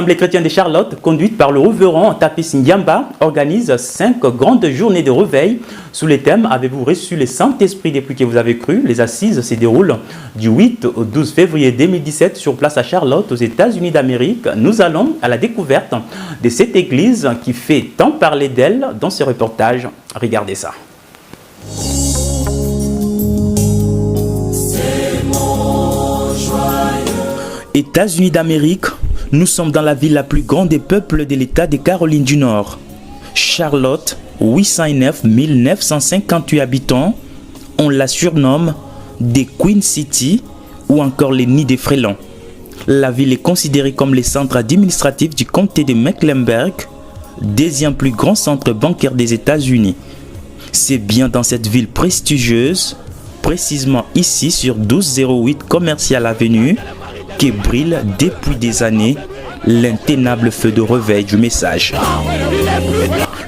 L'Assemblée chrétienne de Charlotte, conduite par le révérend Tapis Ngiamba, organise 5 grandes journées de réveil sous les thèmes « Avez-vous reçu le Saint-Esprit depuis que vous avez cru ?» Les assises se déroulent du 8 au 12 février 2017 sur place à Charlotte, aux États-Unis d'Amérique. Nous allons à la découverte de cette église qui fait tant parler d'elle dans ce reportage. Regardez ça. États-Unis d'Amérique, nous sommes dans la ville la plus grande des peuples de l'État de Caroline du Nord. Charlotte, 809 958 habitants, on la surnomme The Queen City ou encore les nids des frélons. La ville est considérée comme le centre administratif du comté de Mecklenburg, deuxième plus grand centre bancaire des États-Unis. C'est bien dans cette ville prestigieuse, précisément ici sur 1208 Commercial Avenue, qui brille depuis des années l'intenable feu de réveil du message.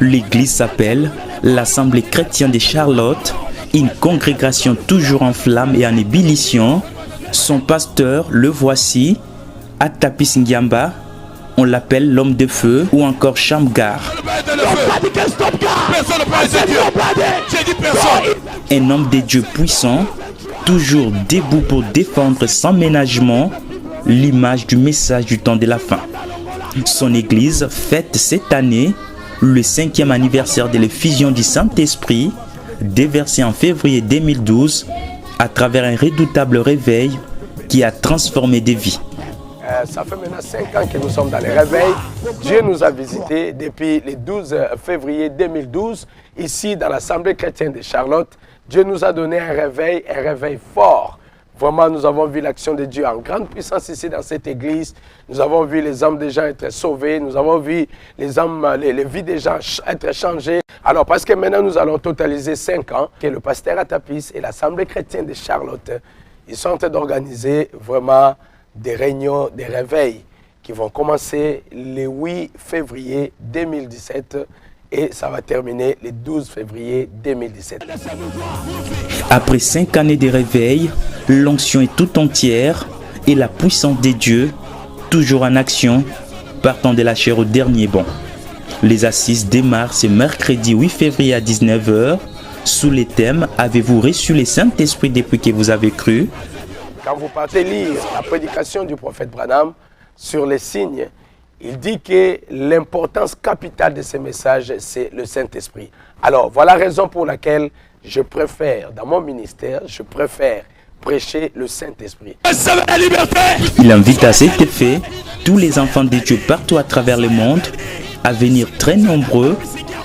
L'église s'appelle l'Assemblée chrétienne de Charlotte, une congrégation toujours en flammes et en ébullition. Son pasteur, le voici, Tapis Ngiamba, on l'appelle l'homme de feu ou encore Shamgar. Un homme de Dieu puissant, toujours debout pour défendre sans ménagement l'image du message du temps de la fin. Son église fête cette année le 5e anniversaire de l'effusion du Saint-Esprit, déversé en février 2012 à travers un redoutable réveil qui a transformé des vies. Ça fait maintenant 5 ans que nous sommes dans les réveils. Dieu nous a visités depuis le 12 février 2012, ici dans l'Assemblée chrétienne de Charlotte. Dieu nous a donné un réveil fort. Vraiment, nous avons vu l'action de Dieu en grande puissance ici dans cette église. Nous avons vu les âmes des gens être sauvées. Nous avons vu les vies des gens être changées. Alors, parce que maintenant, nous allons totaliser 5 ans que le pasteur Tapis et l'Assemblée chrétienne de Charlotte, ils sont en train d'organiser vraiment des réunions, des réveils qui vont commencer le 8 février 2017 et ça va terminer le 12 février 2017. Après 5 années de réveil, l'onction est tout entière et la puissance des dieux, toujours en action, partant de la chair au dernier banc. Les assises démarrent ce mercredi 8 février à 19 h sous les thèmes « Avez-vous reçu le Saint-Esprit depuis que vous avez cru ?» Quand vous partez lire la prédication du prophète Branham sur les signes, il dit que l'importance capitale de ces messages, c'est le Saint-Esprit. Alors, voilà la raison pour laquelle je préfère, dans mon ministère, je préfère prêcher le Saint-Esprit. Il invite à cet effet tous les enfants de Dieu partout à travers le monde à venir très nombreux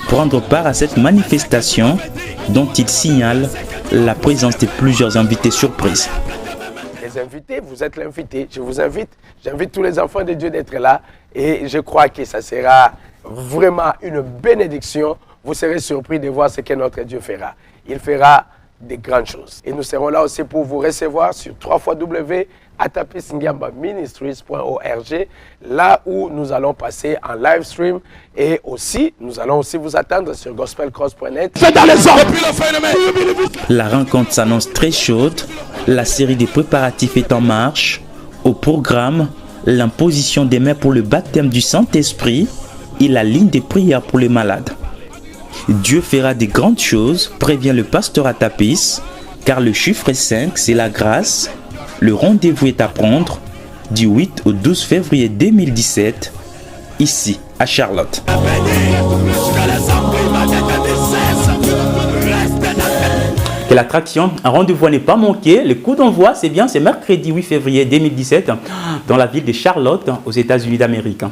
prendre part à cette manifestation dont il signale la présence de plusieurs invités surprises. Les invités, vous êtes l'invité. Je vous invite, j'invite tous les enfants de Dieu d'être là et je crois que ça sera vraiment une bénédiction. Vous serez surpris de voir ce que notre Dieu fera. Il fera de grandes choses. Et nous serons là aussi pour vous recevoir sur www.atapisngiambaministries.org, là où nous allons passer en live stream et aussi, nous allons aussi vous attendre sur gospelcross.net. La rencontre s'annonce très chaude. La série des préparatifs est en marche. Au programme, l'imposition des mains pour le baptême du Saint-Esprit et la ligne des prières pour les malades. Dieu fera de grandes choses, prévient le pasteur Tapis, car le chiffre 5, c'est la grâce. Le rendez-vous est à prendre du 8 au 12 février 2017, ici à Charlotte. Que l'attraction, un rendez-vous à ne pas manquer. Le coup d'envoi, c'est mercredi 8 février 2017 dans la ville de Charlotte, aux États-Unis d'Amérique.